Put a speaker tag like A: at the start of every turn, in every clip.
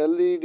A: LED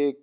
A: 1